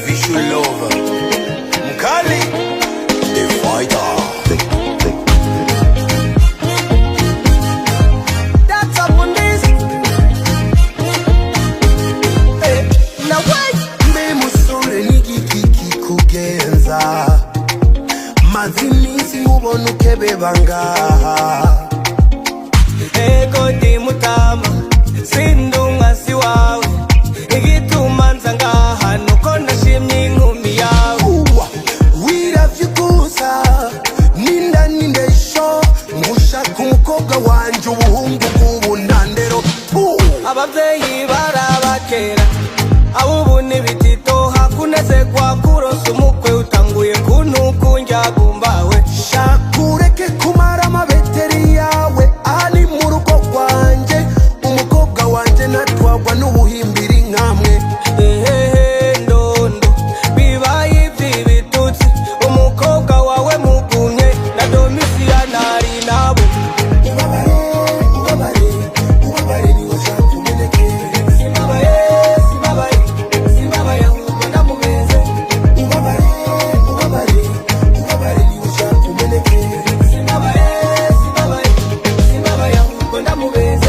Vishulova Mkali The Fighter. That's up on this. Na wai mbe musore nigikiki kugenza mazimisi mubona ukebe bangaha. Ego di mutama sindunga si wawe igituma nza ngaha nuko ndashimye inkumi yawe. Wiravyugusa ninda nindesho ngushaka umukobwa wanje ubuhungu bw'ubunandero. Abavyeyi barabakera abubu nibititoha kunezerwa kuronsa umukwe utanguye kuntukunja gumbawe. Shakureke kumara amabeteri yawe ari mu rugo rwanje umukobwa wanje natwagwa n'ubuhimbiri nkamwe. Ndondo bibaye ivy'ibitutsi umukobwa wawe mugumye na domisiya nari nabo. Ubabare niwe shaka umeneke. Simbabaye ahubwo ndamubeze. Ubabare niwe shaka umeneke. Simbabaye ahubwo ndamubeze.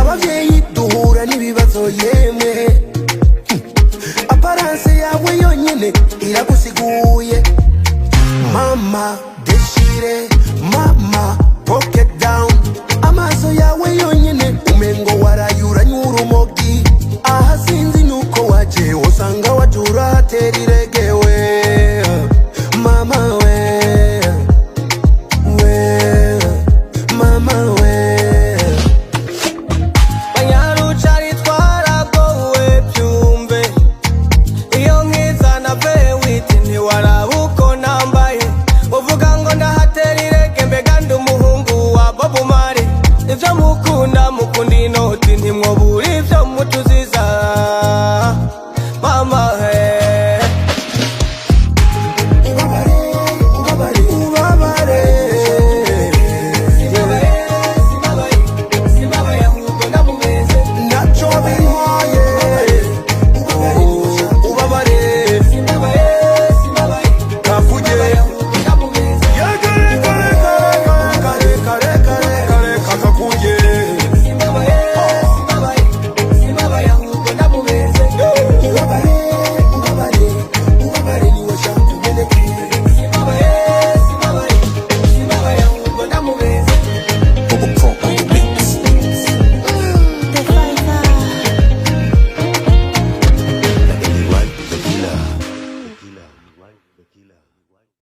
Abavyeyi duhura n'ibibazo yemwe, aparance yawe yonyene iragusiguye. Mama Deshire